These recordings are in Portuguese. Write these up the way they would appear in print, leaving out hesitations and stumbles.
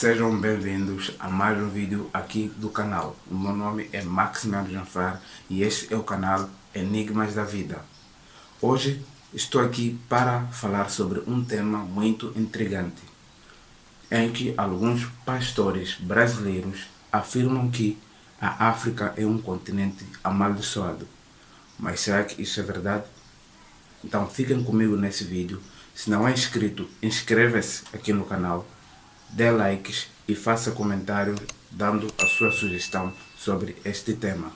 Sejam bem-vindos a mais um vídeo aqui do canal. O meu nome é Maximiano Janfar e este é o canal Enigmas da Vida. Hoje estou aqui para falar sobre um tema muito intrigante, em que alguns pastores brasileiros afirmam que a África é um continente amaldiçoado. Mas será que isso é verdade? Então fiquem comigo nesse vídeo. Se não é inscrito, inscreva-se aqui no canal, dê likes e faça comentários dando a sua sugestão sobre este tema.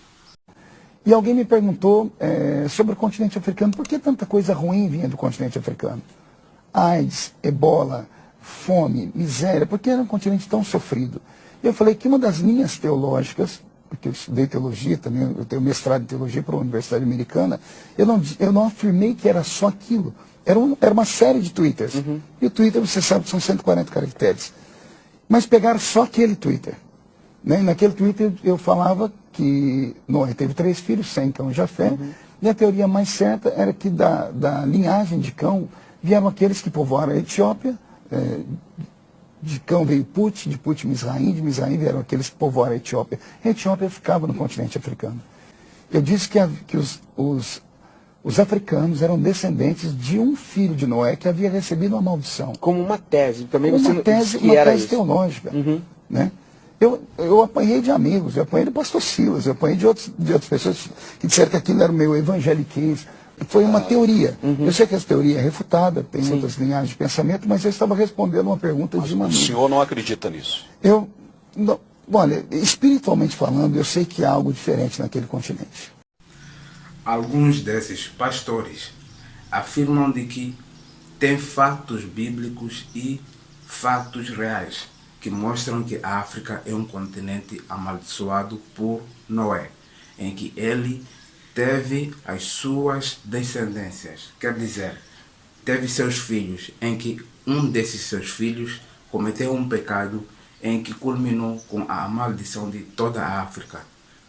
E alguém me perguntou sobre o continente africano, por que tanta coisa ruim vinha do continente africano? AIDS, ebola, fome, miséria, por que era um continente tão sofrido? E eu falei que uma das linhas teológicas, porque eu estudei teologia também, eu tenho mestrado em teologia para a Universidade Americana, eu não afirmei que era só aquilo. Era uma série de twitters. E o Twitter, você sabe, são 140 caracteres. Mas pegaram só aquele Twitter. Né? E naquele Twitter eu falava que Noé teve 3 filhos, Sem, Cão e Jafé. E a teoria mais certa era que da linhagem de Cão vieram aqueles que povoaram a Etiópia. De Cão veio Put, de Put Mizraim, de Mizraim vieram aqueles que povoaram a Etiópia. A Etiópia ficava no continente africano. Eu disse que os africanos eram descendentes de um filho de Noé que havia recebido uma maldição. Como uma tese, também uma você tese, que uma era tese isso. teológica. Né? Eu apanhei de amigos, eu apanhei do pastor Silas, eu apanhei de outras pessoas que disseram que aquilo era meio evangeliquez. Foi uma teoria. Eu sei que essa teoria é refutada, tem outras linhagens de pensamento, mas eu estava respondendo uma pergunta de uma O amiga. senhor não acredita nisso? Olha, espiritualmente falando, eu sei que há algo diferente naquele continente. Alguns desses pastores afirmam de que tem fatos bíblicos e fatos reais que mostram que a África é um continente amaldiçoado por Noé, em que ele teve as suas descendências, quer dizer, teve seus filhos, em que um desses seus filhos cometeu um pecado em que culminou com a maldição de toda a África.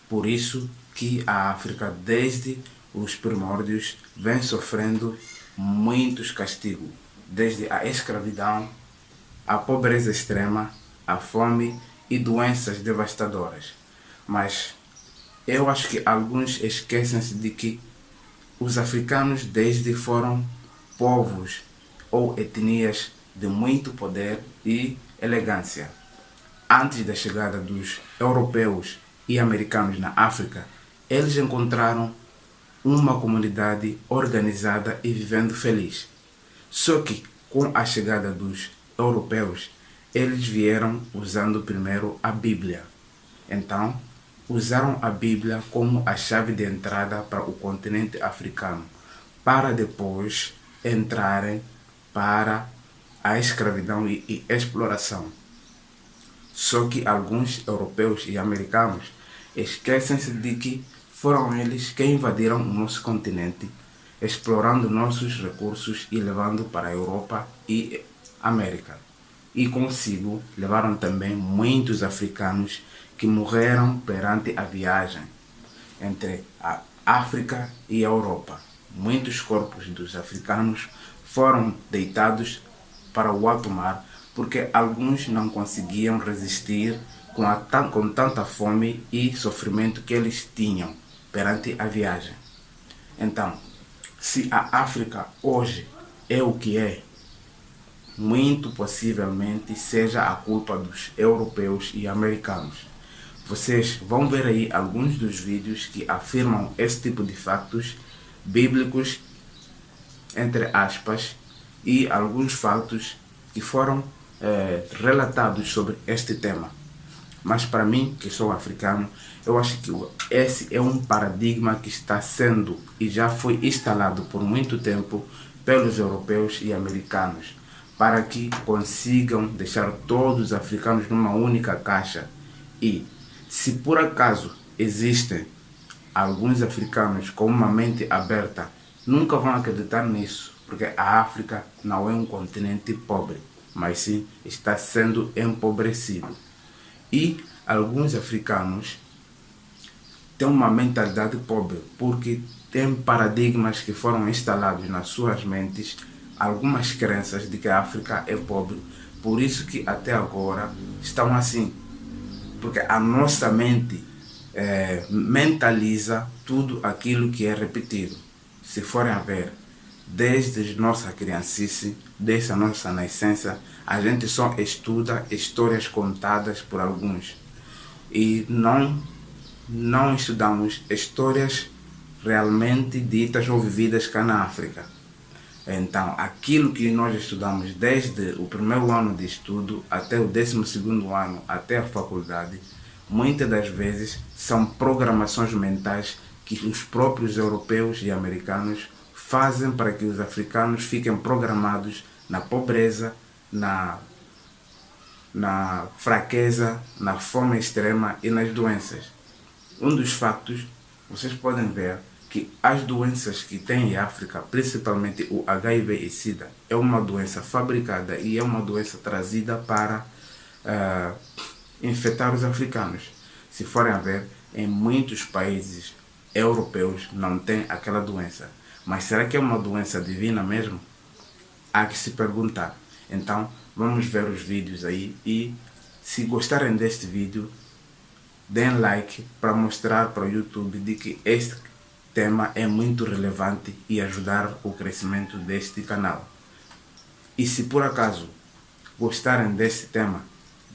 Por isso que a África, desde os primórdios, vem sofrendo muitos castigos, desde a escravidão, a pobreza extrema, a fome e doenças devastadoras. Mas eu acho que alguns esquecem-se de que os africanos desde foram povos ou etnias de muito poder e elegância. Antes da chegada dos europeus e americanos na África, eles encontraram uma comunidade organizada e vivendo feliz. Só que com a chegada dos europeus, eles vieram usando primeiro a Bíblia. Então, usaram a Bíblia como a chave de entrada para o continente africano, para depois entrarem para a escravidão e exploração. Só que alguns europeus e americanos esquecem-se de que foram eles que invadiram o nosso continente, explorando nossos recursos e levando para a Europa e América. E consigo levaram também muitos africanos que morreram perante a viagem entre a África e a Europa. Muitos corpos dos africanos foram deitados para o alto mar porque alguns não conseguiam resistir com tanta fome e sofrimento que eles tinham perante a viagem. Então, se a África hoje é o que é, muito possivelmente seja a culpa dos europeus e americanos. Vocês vão ver aí alguns dos vídeos que afirmam esse tipo de fatos bíblicos, entre aspas, e alguns fatos que foram relatados sobre este tema. Mas para mim, que sou africano, eu acho que esse é um paradigma que está sendo e já foi instalado por muito tempo pelos europeus e americanos, para que consigam deixar todos os africanos numa única caixa. E se por acaso existem alguns africanos com uma mente aberta, nunca vão acreditar nisso, porque a África não é um continente pobre, mas sim está sendo empobrecido. E alguns africanos têm uma mentalidade pobre, porque têm paradigmas que foram instalados nas suas mentes, algumas crenças de que a África é pobre, Por isso que até agora estão assim. Porque a nossa mente mentaliza tudo aquilo que é repetido. Se forem a ver, desde nossa criancice, desde a nossa nascença, a gente só estuda histórias contadas por alguns. E não estudamos histórias realmente ditas ou vividas cá na África. Então, aquilo que nós estudamos desde o primeiro ano de estudo até o 12º ano, até a faculdade, muitas das vezes são programações mentais que os próprios europeus e americanos fazem para que os africanos fiquem programados na pobreza, na fraqueza, na fome extrema e nas doenças. Um dos fatos, vocês podem ver que as doenças que tem em África, principalmente o HIV e SIDA, é uma doença fabricada e é uma doença trazida para infectar os africanos. Se forem a ver, em muitos países europeus não tem aquela doença. Mas será que é uma doença divina mesmo? Há que se perguntar. Então, vamos ver os vídeos aí e se gostarem deste vídeo, deem like para mostrar para o YouTube de que este tema é muito relevante e ajudar o crescimento deste canal. E se por acaso gostarem deste tema,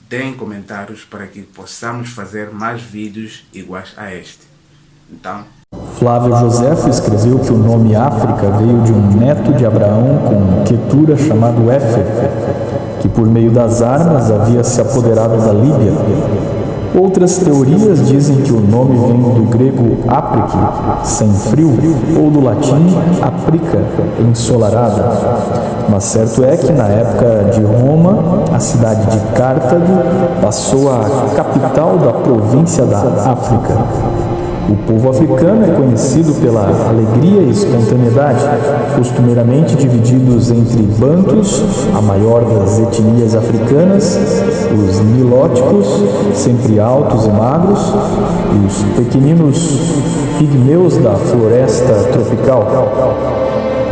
deem comentários para que possamos fazer mais vídeos iguais a este. Então, Flávio Josefo escreveu que o nome África veio de um neto de Abraão com Quetura chamado Éfer, que por meio das armas havia se apoderado da Líbia. Outras teorias dizem que o nome vem do grego aprique, sem frio, ou do latim aprica, ensolarada. Mas certo é que na época de Roma, a cidade de Cartago passou a capital da província da África. O povo africano é conhecido pela alegria e espontaneidade, costumeiramente divididos entre bantus, a maior das etnias africanas, os nilóticos, sempre altos e magros, e os pequeninos pigmeus da floresta tropical,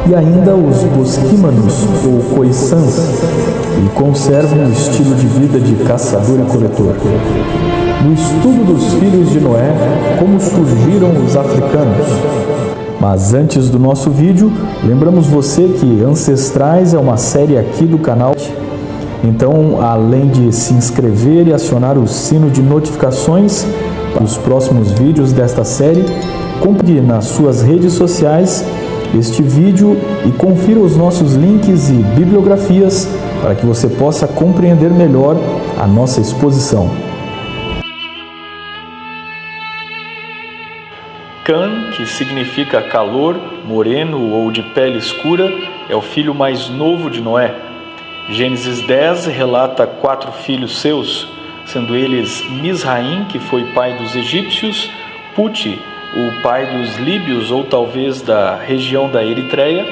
e ainda os bosquímanos ou coiçãs, e conservam um estilo de vida de caçador e coletor. No estudo dos filhos de Noé, como surgiram os africanos. Mas antes do nosso vídeo, lembramos você que Ancestrais é uma série aqui do canal. Então, além de se inscrever e acionar o sino de notificações para os próximos vídeos desta série, compartilhe nas suas redes sociais este vídeo e confira os nossos links e bibliografias para que você possa compreender melhor a nossa exposição. Cã, que significa calor, moreno ou de pele escura, é o filho mais novo de Noé. Gênesis 10 relata 4 filhos seus, sendo eles Misraim, que foi pai dos egípcios, Puti, o pai dos líbios ou talvez da região da Eritreia,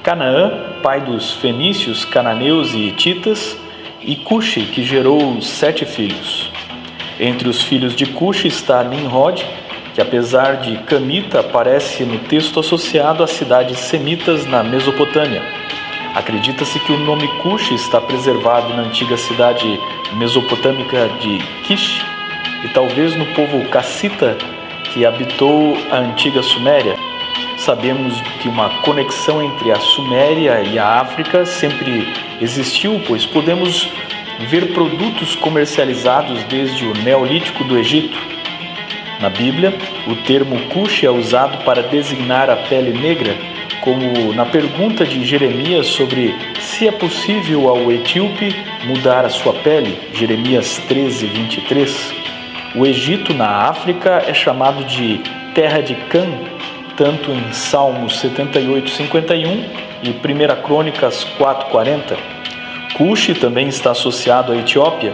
Canaã, pai dos fenícios, cananeus e hititas, e Cuxi, que gerou 7 filhos. Entre os filhos de Cuxi está Nimrod, que apesar de camita, aparece no texto associado às cidades semitas na Mesopotâmia. Acredita-se que o nome Cuxi está preservado na antiga cidade mesopotâmica de Kish e talvez no povo cassita que habitou a antiga Suméria. Sabemos que uma conexão entre a Suméria e a África sempre existiu, pois podemos ver produtos comercializados desde o Neolítico do Egito. Na Bíblia, o termo Cuxi é usado para designar a pele negra, como na pergunta de Jeremias sobre se é possível ao etíope mudar a sua pele, Jeremias 13:23. O Egito na África é chamado de terra de Cã, tanto em Salmos 78:51 e 1 Crônicas 4:40. Cuxi também está associado à Etiópia.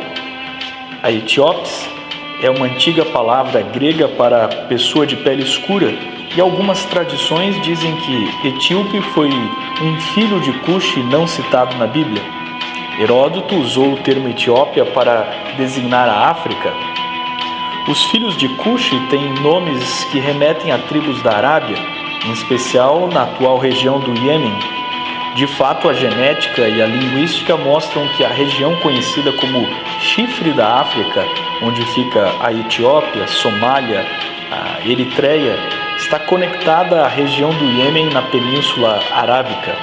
A Etiópis é uma antiga palavra grega para pessoa de pele escura e algumas tradições dizem que Etíope foi um filho de Cuxi não citado na Bíblia. Heródoto usou o termo Etiópia para designar a África. Os filhos de Cuxi têm nomes que remetem a tribos da Arábia, em especial na atual região do Iêmen. De fato, a genética e a linguística mostram que a região conhecida como Chifre da África, onde fica a Etiópia, Somália, a Eritreia, está conectada à região do Iêmen na Península Arábica.